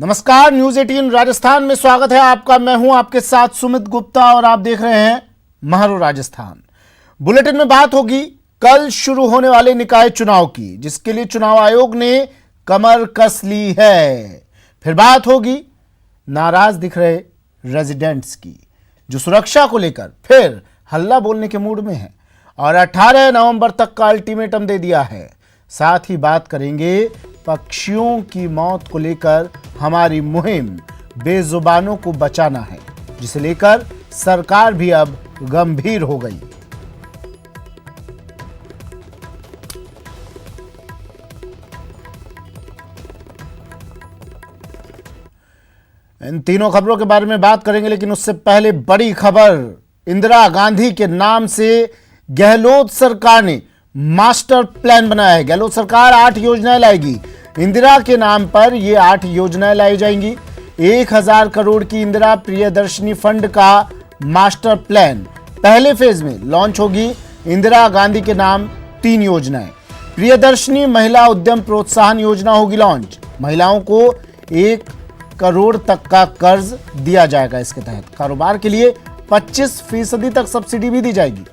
नमस्कार, न्यूज 18 राजस्थान में स्वागत है आपका। मैं हूं आपके साथ सुमित गुप्ता और आप देख रहे हैं महरो राजस्थान। बुलेटिन में बात होगी कल शुरू होने वाले निकाय चुनाव की, जिसके लिए चुनाव आयोग ने कमर कस ली है। फिर बात होगी नाराज दिख रहे रेजिडेंट्स की, जो सुरक्षा को लेकर फिर हल्ला बोलने के मूड में है और 18 नवंबर तक का अल्टीमेटम दे दिया है। साथ ही बात करेंगे पक्षियों की मौत को लेकर हमारी मुहिम बेजुबानों को बचाना है, जिसे लेकर सरकार भी अब गंभीर हो गई। इन तीनों खबरों के बारे में बात करेंगे, लेकिन उससे पहले बड़ी खबर। इंदिरा गांधी के नाम से गहलोत सरकार ने मास्टर प्लान बनाया है। गहलोत सरकार 8 योजनाएं लाएगी। इंदिरा के नाम पर ये 8 योजनाएं लाई जाएंगी। 1000 करोड़ की इंदिरा प्रियदर्शनी फंड का मास्टर प्लान पहले फेज में लॉन्च होगी। इंदिरा गांधी के नाम 3 योजनाएं। प्रियदर्शनी महिला उद्यम प्रोत्साहन योजना होगी लॉन्च। महिलाओं को 1 करोड़ तक का कर्ज दिया जाएगा। इसके तहत कारोबार के लिए 25% तक सब्सिडी भी दी जाएगी।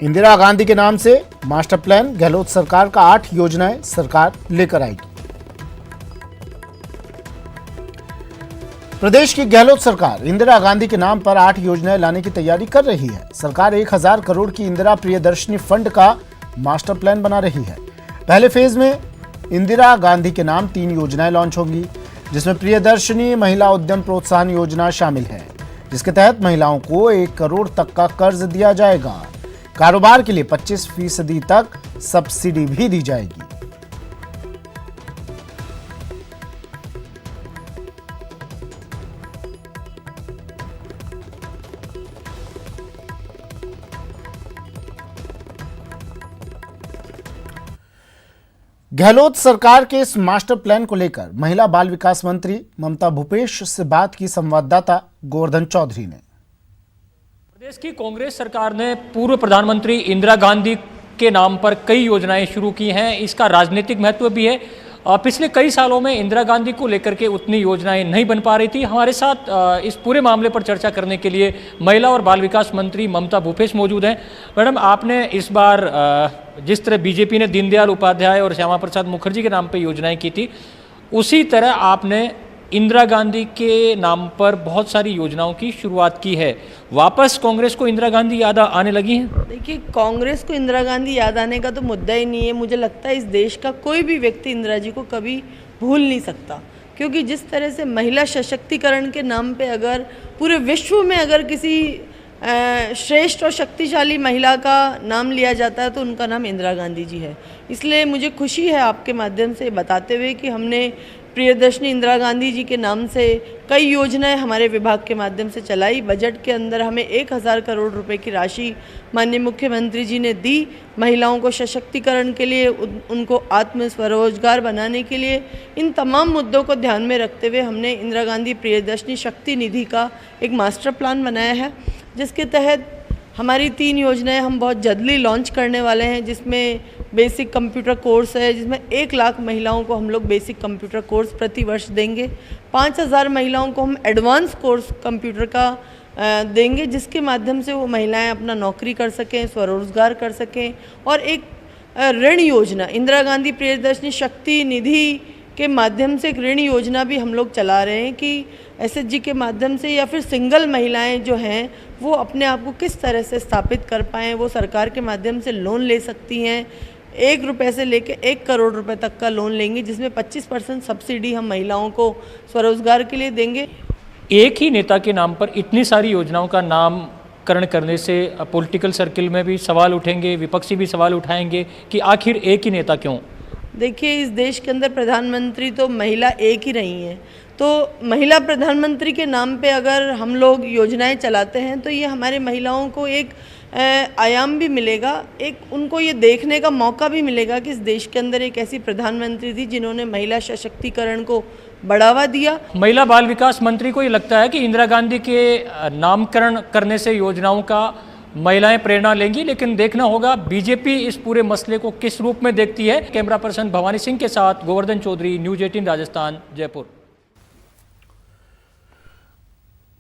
इंदिरा गांधी के नाम से मास्टर प्लान गहलोत सरकार का 8 योजनाएं सरकार लेकर आएगी। प्रदेश की गहलोत सरकार इंदिरा गांधी के नाम पर 8 योजनाएं लाने की तैयारी कर रही है। सरकार 1000 करोड़ की इंदिरा प्रियदर्शनी फंड का मास्टर प्लान बना रही है। पहले फेज में इंदिरा गांधी के नाम 3 योजनाएं लॉन्च होंगी, जिसमें प्रियदर्शनी महिला उद्यम प्रोत्साहन योजना शामिल है, जिसके तहत महिलाओं को 1 करोड़ तक का कर्ज दिया जाएगा। कारोबार के लिए 25% तक सब्सिडी भी दी जाएगी। गहलोत सरकार के इस मास्टर प्लान को लेकर महिला बाल विकास मंत्री ममता भूपेश से बात की संवाददाता गोवर्धन चौधरी ने। प्रदेश की कांग्रेस सरकार ने पूर्व प्रधानमंत्री इंदिरा गांधी के नाम पर कई योजनाएं शुरू की हैं। इसका राजनीतिक महत्व भी है। पिछले कई सालों में इंदिरा गांधी को लेकर के उतनी योजनाएं नहीं बन पा रही थी। हमारे साथ इस पूरे मामले पर चर्चा करने के लिए महिला और बाल विकास मंत्री ममता भूपेश मौजूद हैं। मैडम, आपने इस बार जिस तरह बीजेपी ने दीनदयाल उपाध्याय और श्यामा प्रसाद मुखर्जी के नाम पर योजनाएं की थी, उसी तरह आपने इंदिरा गांधी के नाम पर बहुत सारी योजनाओं की शुरुआत की है। वापस कांग्रेस को इंदिरा गांधी याद आने लगी है? देखिए, कांग्रेस को इंदिरा गांधी याद आने का तो मुद्दा ही नहीं है। मुझे लगता है इस देश का कोई भी व्यक्ति इंदिरा जी को कभी भूल नहीं सकता, क्योंकि जिस तरह से महिला सशक्तिकरण के नाम पे अगर पूरे विश्व में अगर किसी श्रेष्ठ और शक्तिशाली महिला का नाम लिया जाता है तो उनका नाम इंदिरा गांधी जी है। इसलिए मुझे खुशी है आपके माध्यम से बताते हुए कि हमने प्रियदर्शनी इंदिरा गांधी जी के नाम से कई योजनाएं हमारे विभाग के माध्यम से चलाई। बजट के अंदर हमें 1000 करोड़ रुपए की राशि माननीय मुख्यमंत्री जी ने दी। महिलाओं को सशक्तिकरण के लिए, उनको आत्म स्वरोजगार बनाने के लिए, इन तमाम मुद्दों को ध्यान में रखते हुए हमने इंदिरा गांधी प्रियदर्शनी शक्ति निधि का एक मास्टर प्लान बनाया है, जिसके तहत हमारी 3 योजनाएं हम बहुत जल्दी लॉन्च करने वाले हैं, जिसमें बेसिक कंप्यूटर कोर्स है, जिसमें 1 लाख महिलाओं को हम लोग बेसिक कंप्यूटर कोर्स प्रति वर्ष देंगे। 5000 महिलाओं को हम एडवांस कोर्स कंप्यूटर का देंगे, जिसके माध्यम से वो महिलाएं अपना नौकरी कर सकें, स्वरोजगार कर सकें। और एक ऋण योजना इंदिरा गांधी प्रियदर्शनी शक्ति निधि के माध्यम से एक ऋण योजना भी हम लोग चला रहे हैं कि एसएचजी के माध्यम से या फिर सिंगल महिलाएं जो हैं वो अपने आप को किस तरह से स्थापित कर पाएँ। वो सरकार के माध्यम से लोन ले सकती हैं। 1 रुपये से लेकर 1 करोड़ रुपए तक का लोन लेंगे, जिसमें 25% सब्सिडी हम महिलाओं को स्वरोजगार के लिए देंगे। एक ही नेता के नाम पर इतनी सारी योजनाओं का नामकरण करने से पॉलिटिकल सर्किल में भी सवाल उठेंगे, विपक्षी भी सवाल उठाएंगे कि आखिर एक ही नेता क्यों? देखिए, इस देश के अंदर प्रधानमंत्री तो महिला एक ही रही हैं, तो महिला प्रधानमंत्री के नाम पे अगर हम लोग योजनाएं चलाते हैं तो ये हमारे महिलाओं को एक आयाम भी मिलेगा, एक उनको ये देखने का मौका भी मिलेगा कि इस देश के अंदर एक ऐसी प्रधानमंत्री थी जिन्होंने महिला सशक्तिकरण को बढ़ावा दिया। महिला बाल विकास मंत्री को ये लगता है कि इंदिरा गांधी के नामकरण करने से योजनाओं का महिलाएं प्रेरणा लेंगी, लेकिन देखना होगा बीजेपी इस पूरे मसले को किस रूप में देखती है। कैमरा पर्सन भवानी सिंह के साथ गोवर्धन चौधरी, न्यूज 18 राजस्थान, जयपुर।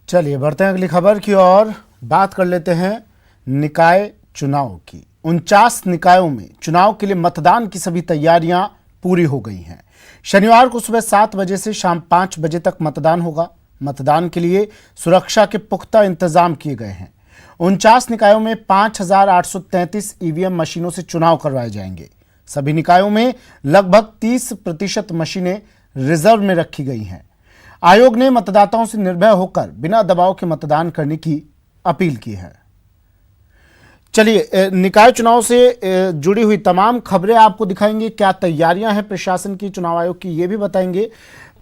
चलिए बढ़ते हैं अगली खबर की ओर। बात कर लेते हैं निकाय चुनाव की। 49 निकायों में चुनाव के लिए मतदान की सभी तैयारियां पूरी हो गई हैं। शनिवार को सुबह 7 बजे से शाम 5 बजे तक मतदान होगा। मतदान के लिए सुरक्षा के पुख्ता इंतजाम किए गए हैं। 49 निकायों में 5,833 ईवीएम मशीनों से चुनाव करवाए जाएंगे। सभी निकायों में लगभग 30% मशीनें रिजर्व में रखी गई हैं। आयोग ने मतदाताओं से निर्भय होकर बिना दबाव के मतदान करने की अपील की है। चलिए निकाय चुनाव से जुड़ी हुई तमाम खबरें आपको दिखाएंगे। क्या तैयारियां हैं प्रशासन की, चुनाव आयोग की, ये भी बताएंगे।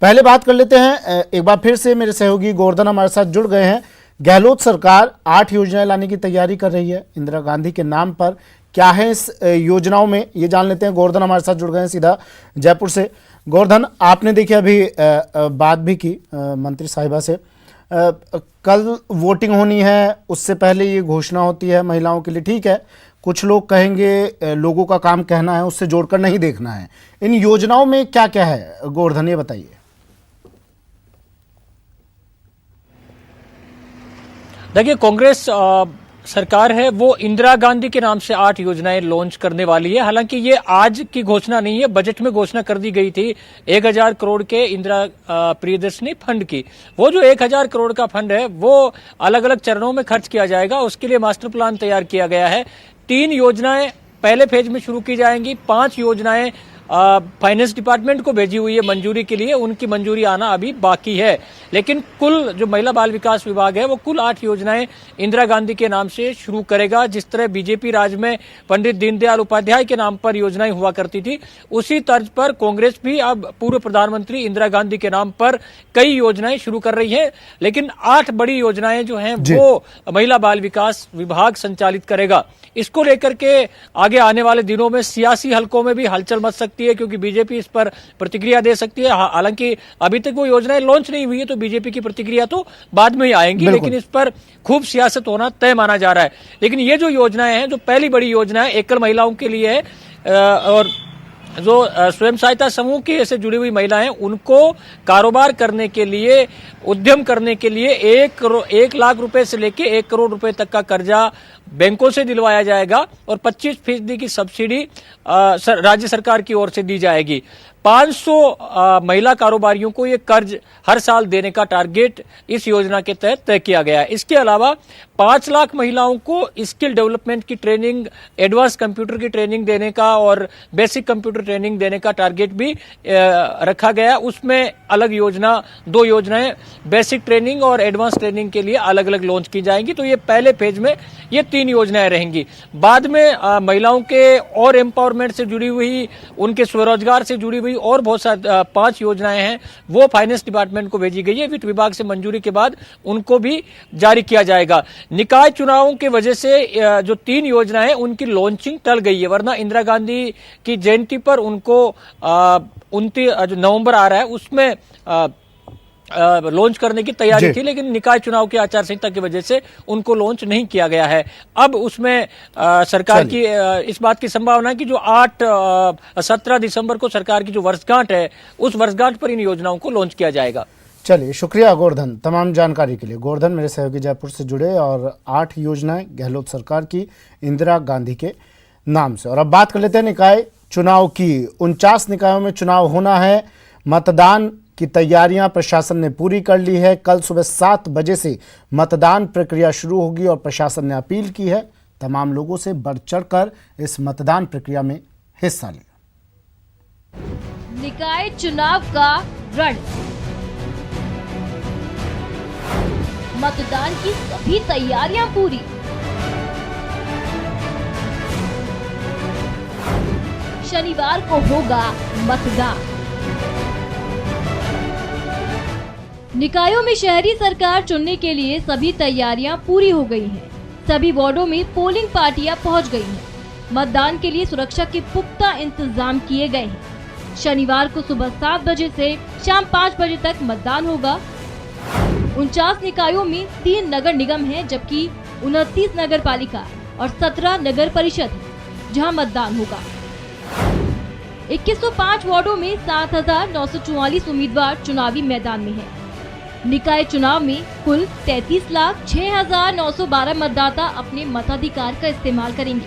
पहले बात कर लेते हैं, एक बार फिर से मेरे सहयोगी गोवर्धन हमारे साथ जुड़ गए हैं। गहलोत सरकार 8 योजनाएं लाने की तैयारी कर रही है इंदिरा गांधी के नाम पर। क्या है इस योजनाओं में, ये जान लेते हैं। गोवर्धन हमारे साथ जुड़ गए हैं सीधा जयपुर से। गोवर्धन, आपने देखिए अभी बात भी की मंत्री साहिबा से। कल वोटिंग होनी है, उससे पहले ये घोषणा होती है महिलाओं के लिए। ठीक है, कुछ लोग कहेंगे लोगों का काम कहना है, उससे जोड़कर नहीं देखना है। इन योजनाओं में क्या क्या है गोवर्धन, ये बताइए। देखिए, कांग्रेस सरकार है वो इंदिरा गांधी के नाम से 8 योजनाएं लॉन्च करने वाली है। हालांकि ये आज की घोषणा नहीं है, बजट में घोषणा कर दी गई थी 1000 करोड़ के इंदिरा प्रियदर्शनी फंड की। वो जो 1000 करोड़ का फंड है वो अलग अलग चरणों में खर्च किया जाएगा। उसके लिए मास्टर प्लान तैयार किया गया है। 3 योजनाएं पहले फेज में शुरू की जाएंगी। 5 योजनाएं फाइनेंस डिपार्टमेंट को भेजी हुई है मंजूरी के लिए, उनकी मंजूरी आना अभी बाकी है। लेकिन कुल जो महिला बाल विकास विभाग है वो कुल 8 योजनाएं इंदिरा गांधी के नाम से शुरू करेगा। जिस तरह बीजेपी राज में पंडित दीनदयाल उपाध्याय के नाम पर योजनाएं हुआ करती थी, उसी तर्ज पर कांग्रेस भी अब पूर्व प्रधानमंत्री इंदिरा गांधी के नाम पर कई योजनाएं शुरू कर रही है। लेकिन 8 बड़ी योजनाएं जो हैं वो महिला बाल विकास विभाग संचालित करेगा। इसको लेकर के आगे आने वाले दिनों में सियासी हलकों में भी हलचल मच सकती है, क्योंकि बीजेपी इस पर प्रतिक्रिया दे सकती है। हालांकि अभी तक वो योजनाएं लॉन्च नहीं हुई है, तो बीजेपी की प्रतिक्रिया तो बाद में ही आएंगी, लेकिन इस पर खूब सियासत होना तय माना जा रहा है। लेकिन ये जो योजनाएं हैं, जो पहली बड़ी योजना है एकल महिलाओं के लिए है, और जो स्वयं सहायता समूह की से जुड़ी हुई महिलाएं, उनको कारोबार करने के लिए, उद्यम करने के लिए 1 लाख रुपए से लेके 1 करोड़ रुपए तक का कर्जा बैंकों से दिलवाया जाएगा और 25% की सब्सिडी राज्य सरकार की ओर से दी जाएगी। 500 महिला कारोबारियों को ये कर्ज हर साल देने का टारगेट इस योजना के तहत तय किया गया है। इसके अलावा 5 लाख महिलाओं को स्किल डेवलपमेंट की ट्रेनिंग, एडवांस कंप्यूटर की ट्रेनिंग देने का और बेसिक कंप्यूटर ट्रेनिंग देने का टारगेट भी रखा गया। उसमें अलग योजना, 2 योजनाएं बेसिक ट्रेनिंग और एडवांस ट्रेनिंग के लिए अलग अलग लॉन्च की जाएंगी। तो ये पहले फेज में ये 3 योजनाएं रहेंगी। बाद में महिलाओं के और एम्पावरमेंट से जुड़ी हुई, उनके स्वरोजगार से जुड़ी हुई और बहुत सारी 5 योजनाएं हैं, वो फाइनेंस डिपार्टमेंट को भेजी गई है। वित्त विभाग से मंजूरी के बाद उनको भी जारी किया जाएगा। निकाय चुनावों की वजह से जो 3 योजनाएं उनकी लॉन्चिंग टल गई है, वरना इंदिरा गांधी की जयंती पर उनको 29 नवंबर आ रहा है, उसमें लॉन्च करने की तैयारी थी, लेकिन निकाय चुनाव की आचार संहिता की वजह से उनको लॉन्च नहीं किया गया है। अब उसमें सरकार की इस बात की संभावना है कि जो 17 दिसंबर को सरकार की जो वर्षगांठ है, उस वर्षगांठ पर इन योजनाओं को लॉन्च किया जाएगा। चलिए, शुक्रिया गोवर्धन तमाम जानकारी के लिए। गोवर्धन मेरे सहयोगी जयपुर से जुड़े, और 8 योजनाएं गहलोत सरकार की इंदिरा गांधी के नाम से। और अब बात कर लेते हैं निकाय चुनाव की। 49 निकायों में चुनाव होना है। मतदान की तैयारियां प्रशासन ने पूरी कर ली है। कल सुबह 7 बजे से मतदान प्रक्रिया शुरू होगी और प्रशासन ने अपील की है तमाम लोगों से बढ़ चढ़कर इस मतदान प्रक्रिया में हिस्सा लें। निकाय चुनाव का रण, मतदान की सभी तैयारियां पूरी। शनिवार को होगा मतदान। निकायों में शहरी सरकार चुनने के लिए सभी तैयारियां पूरी हो गई हैं। सभी वार्डों में पोलिंग पार्टियां पहुंच गई हैं। मतदान के लिए सुरक्षा के पुख्ता इंतजाम किए गए हैं। शनिवार को सुबह 7 बजे से शाम 5 बजे तक मतदान होगा। 49 निकायों में 3 नगर निगम हैं, जबकि 29 नगर पालिका और 17 नगर परिषद है जहां मतदान होगा। 2105 वार्डों में 7,944 उम्मीदवार चुनावी मैदान में हैं। निकाय चुनाव में कुल 33,06,912 मतदाता अपने मताधिकार का इस्तेमाल करेंगे।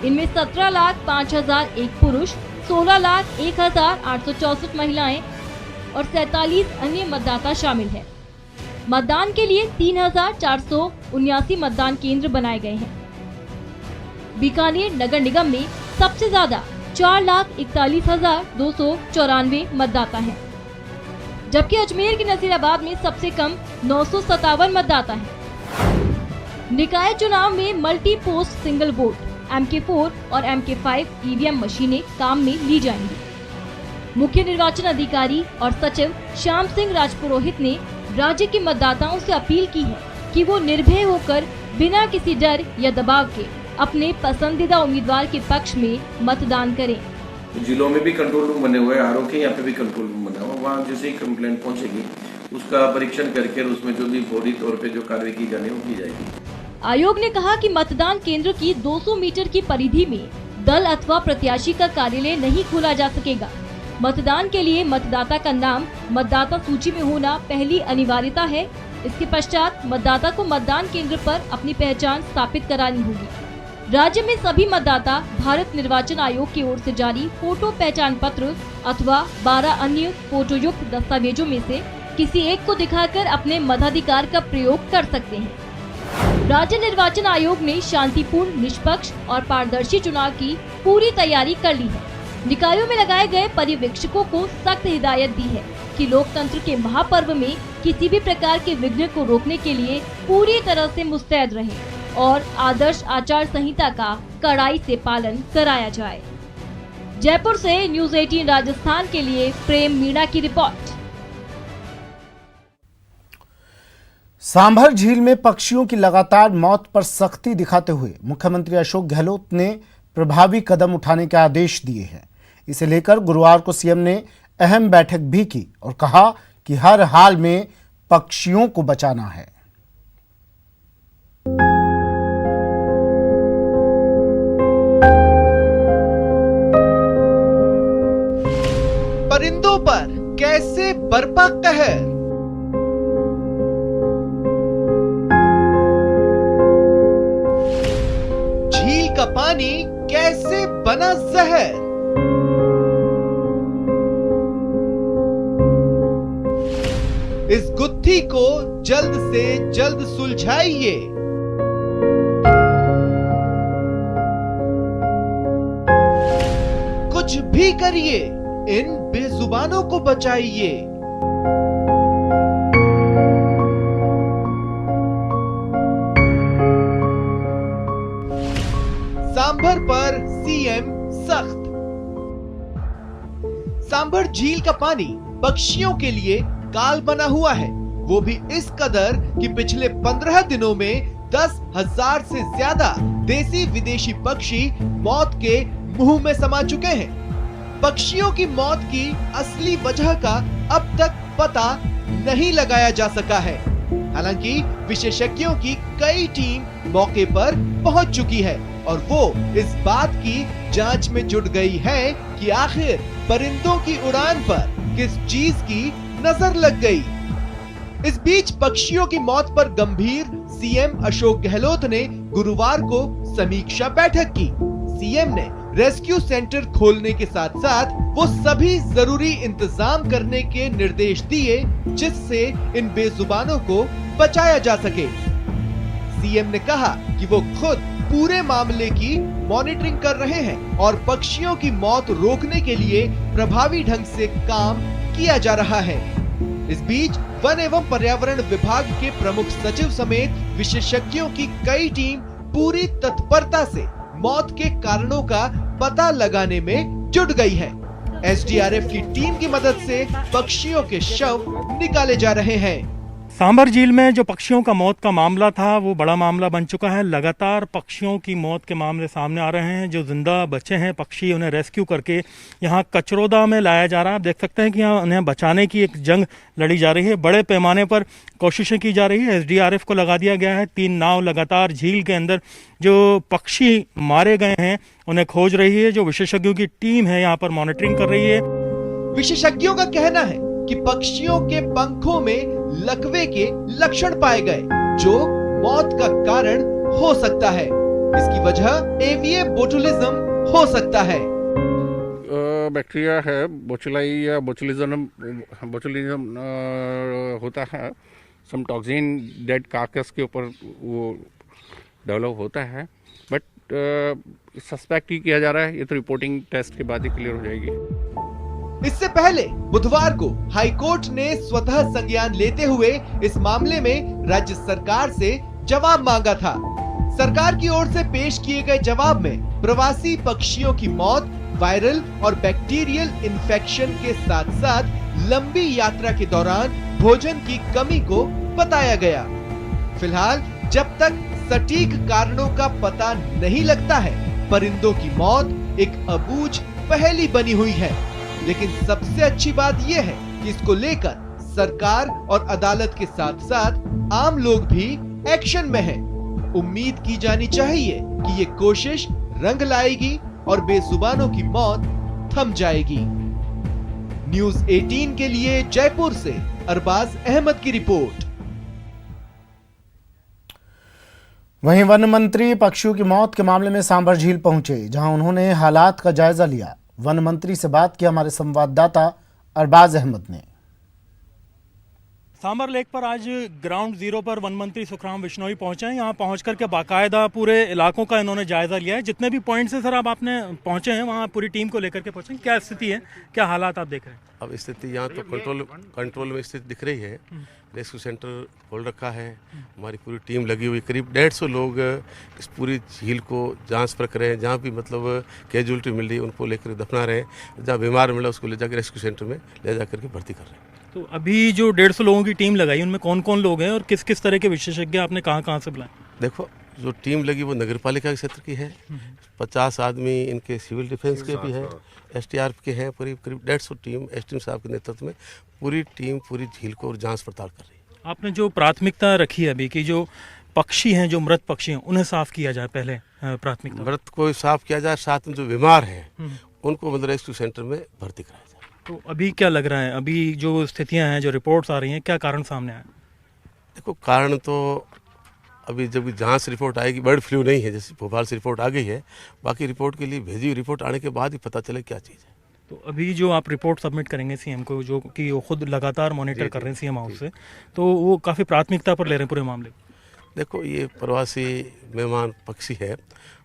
इनमें 17,05,001 पुरुष, 16,01,864 महिलाएं और 47 अन्य मतदाता शामिल हैं। मतदान के लिए 3,479 मतदान केंद्र बनाए गए हैं। बीकानेर नगर निगम में सबसे ज्यादा 4,41,294 मतदाता हैं, जबकि अजमेर के नसीराबाद में सबसे कम 957 मतदाता हैं। निकाय चुनाव में multi post single vote MK4 और MK5 EVM मशीनें काम में ली जाएंगी। मुख्य निर्वाचन अधिकारी और सचिव श्याम सिंह राजपुरोहित ने राज्य के मतदाताओं से अपील की है कि वो निर्भय होकर बिना किसी डर या दबाव के अपने पसंदीदा उम्मीदवार के पक्ष में मतदान करें। जिलों में भी कंट्रोल रूम बने हुए हैं, आरओ के यहाँ पे भी कंट्रोल रूम बना हुआ, वहाँ जैसे ही कंप्लेंट पहुंचेगी उसका परीक्षण करके उसमें जो भी फौरी तौर पे जो कार्रवाई की जानी वो की जाएगी। आयोग ने कहा कि मतदान केंद्र की 200 मीटर की परिधि में दल अथवा प्रत्याशी का कार्यालय नहीं खोला जा सकेगा। मतदान के लिए मतदाता का नाम मतदाता सूची में होना पहली अनिवार्यता है। इसके पश्चात मतदाता को मतदान केंद्र पर अपनी पहचान स्थापित करानी होगी। राज्य में सभी मतदाता भारत निर्वाचन आयोग की ओर से जारी फोटो पहचान पत्र अथवा 12 अन्य फोटोयुक्त दस्तावेजों में से किसी एक को दिखाकर अपने मताधिकार का प्रयोग कर सकते हैं। राज्य निर्वाचन आयोग ने शांतिपूर्ण, निष्पक्ष और पारदर्शी चुनाव की पूरी तैयारी कर ली है। निकायों में लगाए गए पर्यवेक्षकों को सख्त हिदायत दी है कि लोकतंत्र के महापर्व में किसी भी प्रकार के विघ्न को रोकने के लिए पूरी तरह से मुस्तैद रहें और आदर्श आचार संहिता का कड़ाई से पालन कराया जाए। जयपुर से न्यूज़ 18 राजस्थान के लिए प्रेम मीणा की रिपोर्ट। सांभर झील में पक्षियों की लगातार मौत पर सख्ती दिखाते हुए मुख्यमंत्री अशोक गहलोत ने प्रभावी कदम उठाने के आदेश दिए हैं। इसे लेकर गुरुवार को सीएम ने अहम बैठक भी की और कहा कि हर हाल में पक्षियों को बचाना है। परिंदों पर कैसे बरपा कहर, झील का पानी कैसे बना जहर, इस गुत्थी को जल्द से जल्द सुलझाइए। कुछ भी करिए, इन बेजुबानों को बचाइए। सांभर पर सीएम सख्त। सांभर झील का पानी पक्षियों के लिए काल बना हुआ है, वो भी इस कदर कि पिछले 15 दिनों में 10,000 से ज्यादा देसी विदेशी पक्षी मौत के मुंह में समा चुके हैं। पक्षियों की मौत की असली वजह का अब तक पता नहीं लगाया जा सका है। हालांकि विशेषज्ञों की कई टीम मौके पर पहुंच चुकी है और वो इस बात की जांच में जुट गई है कि आखिर परिंदों की उड़ान पर किस चीज की नजर लग गई। इस बीच पक्षियों की मौत पर गंभीर सीएम अशोक गहलोत ने गुरुवार को समीक्षा बैठक की। सीएम ने रेस्क्यू सेंटर खोलने के साथ साथ वो सभी जरूरी इंतजाम करने के निर्देश दिए जिससे इन बेजुबानों को बचाया जा सके। सीएम ने कहा कि वो खुद पूरे मामले की मॉनिटरिंग कर रहे हैं और पक्षियों की मौत रोकने के लिए प्रभावी ढंग से काम किया जा रहा है। इस बीच वन एवं पर्यावरण विभाग के प्रमुख सचिव समेत विशेषज्ञों की कई टीम पूरी तत्परता से मौत के कारणों का पता लगाने में जुट गई है। एसडीआरएफ की टीम की मदद से पक्षियों के शव निकाले जा रहे हैं। सांभर झील में जो पक्षियों का मौत का मामला था वो बड़ा मामला बन चुका है। लगातार पक्षियों की मौत के मामले सामने आ रहे हैं। जो जिंदा बचे हैं पक्षी उन्हें रेस्क्यू करके यहाँ कचरौदा में लाया जा रहा है। आप देख सकते हैं कि यहाँ उन्हें बचाने की एक जंग लड़ी जा रही है। बड़े पैमाने पर कोशिशें की जा रही है। SDRF को लगा दिया गया है। 3 नाव लगातार झील के अंदर जो पक्षी मारे गए हैं उन्हें खोज रही है। जो विशेषज्ञों की टीम है यहाँ पर मॉनिटरिंग कर रही है। विशेषज्ञों का कहना है कि पक्षियों के पंखों में लकवे के लक्षण पाए गए, जो मौत का कारण हो सकता है। इसकी वजह एवियन बोटुलिज्म हो सकता है। बैक्टीरिया है, बोचुलाई या बोचुलिज्म होता है। सम टॉक्सिन डेड कार्कस के ऊपर वो डेवलप होता है, बट सस्पेक्ट ही किया जा रहा है। ये तो रिपोर्टिंग टेस्ट के बाद ही क्लियर हो जाएगी। इससे पहले बुधवार को हाईकोर्ट ने स्वतः संज्ञान लेते हुए इस मामले में राज्य सरकार से जवाब मांगा था। सरकार की ओर से पेश किए गए जवाब में प्रवासी पक्षियों की मौत वायरल और बैक्टीरियल इन्फेक्शन के साथ साथ लंबी यात्रा के दौरान भोजन की कमी को बताया गया। फिलहाल जब तक सटीक कारणों का पता नहीं लगता है, परिंदों की मौत एक अबूझ पहेली बनी हुई है। लेकिन सबसे अच्छी बात यह है कि इसको लेकर सरकार और अदालत के साथ साथ आम लोग भी एक्शन में हैं। उम्मीद की जानी चाहिए कि ये कोशिश रंग लाएगी और बेजुबानों की मौत थम जाएगी। न्यूज़ 18 के लिए जयपुर से अरबाज अहमद की रिपोर्ट। वहीं वन मंत्री पक्षियों की मौत के मामले में सांभर झील पहुंचे, जहां उन्होंने हालात का जायजा लिया। वन मंत्री से बात की हमारे संवाददाता अरबाज अहमद ने। सांभर लेक पर आज ग्राउंड जीरो पर वन मंत्री सुखराम बिश्नोई पहुंचे हैं। यहाँ पहुंच करके बाकायदा पूरे इलाकों का इन्होंने जायजा लिया है। जितने भी पॉइंट से सर अब आपने पहुंचे हैं वहाँ पूरी टीम को लेकर के पहुंचे हैं। क्या स्थिति है, क्या हालात आप देख रहे हैं? अब स्थिति यहाँ तो कंट्रोल में स्थिति दिख रही है। रेस्क्यू सेंटर खोल रखा है, हमारी पूरी टीम लगी हुई। करीब 150 लोग इस पूरी झील को जांच पर कर रहे हैं। जहाँ भी मतलब कैजुअलिटी मिल रही है उनको लेकर दफना रहे हैं। जहाँ बीमार मिला उसको ले जाकर रेस्क्यू सेंटर में ले जाकर के भर्ती कर रहे हैं। तो अभी जो 150 लोगों की टीम लगाई उनमें कौन कौन लोग हैं और किस किस तरह के विशेषज्ञ आपने कहाँ से बुलाए? देखो, जो टीम लगी वो नगर पालिका के क्षेत्र की है। 50 आदमी इनके सिविल डिफेंस के भी हैं, SDRF के हैं। करीब 150 टीम SDM साहब के नेतृत्व में पूरी टीम पूरी झील को और जांच पड़ताल कर रही है। आपने जो प्राथमिकता रखी है अभी की, जो पक्षी हैं, जो मृत पक्षी हैं, उन्हें साफ किया जाए पहले प्राथमिकता? मृत को साफ किया जाए, साथ में जो बीमार हैं उनको मतलब रेस्क्यू सेंटर में भर्ती कराया जाए। तो अभी क्या लग रहा है, अभी जो स्थितियां हैं, जो रिपोर्ट्स आ रही हैं, क्या कारण सामने आया? देखो, कारण तो अभी जब जांच रिपोर्ट आएगी, बर्ड फ्लू नहीं है जैसे भोपाल से रिपोर्ट आ गई है। बाकी रिपोर्ट के लिए भेजी हुई रिपोर्ट आने के बाद ही पता चले क्या चीज़ है। तो अभी जो आप रिपोर्ट सबमिट करेंगे CM को, जो कि वो खुद लगातार मॉनिटर कर रहे हैं CM हाउस से, तो वो काफ़ी प्राथमिकता पर ले रहे हैं पूरे मामले को? देखो, ये प्रवासी मेहमान पक्षी है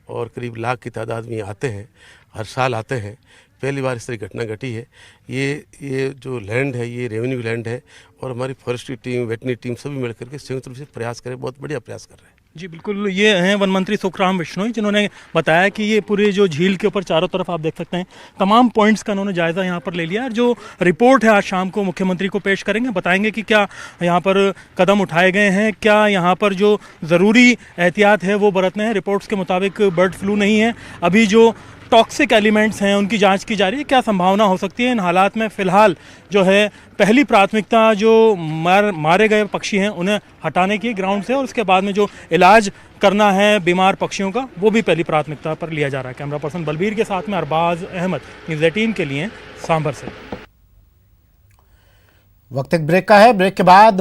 और करीब लाख की तादाद में आते हैं, हर साल आते हैं। पहली बार इस तरह घटना घटी है। ये जो लैंड है ये रेवेन्यू लैंड है और हमारी फॉरेस्ट्री टीम, वेटनरी टीम सभी मिलकर के संयुक्त रूप से प्रयास करें, बहुत बढ़िया प्रयास कर रहे हैं। जी बिल्कुल, ये हैं वन मंत्री सुखराम बिश्नोई, जिन्होंने बताया कि ये पूरी जो झील के ऊपर चारों तरफ आप देख सकते हैं तमाम पॉइंट्स का उन्होंने जायजा यहाँ पर ले लिया। और जो रिपोर्ट है आज शाम को मुख्यमंत्री को पेश करेंगे, बताएंगे कि क्या यहाँ पर कदम उठाए गए हैं, क्या यहाँ पर जो ज़रूरी एहतियात है वो बरतने हैं। रिपोर्ट्स के मुताबिक बर्ड फ्लू नहीं है। अभी जो टॉक्सिक एलिमेंट्स हैं उनकी जांच की जा रही है, क्या संभावना हो सकती है। इन हालात में फ़िलहाल जो है पहली प्राथमिकता जो मारे गए पक्षी हैं उन्हें हटाने की ग्राउंड से, और उसके बाद में जो इलाज करना है बीमार पक्षियों का वो भी पहली प्राथमिकता पर लिया जा रहा है। कैमरा पर्सन बलबीर के साथ में अरबाज अहमद, न्यूज़ 18 के लिए सांभर से। वक्त एक ब्रेक का है। ब्रेक के बाद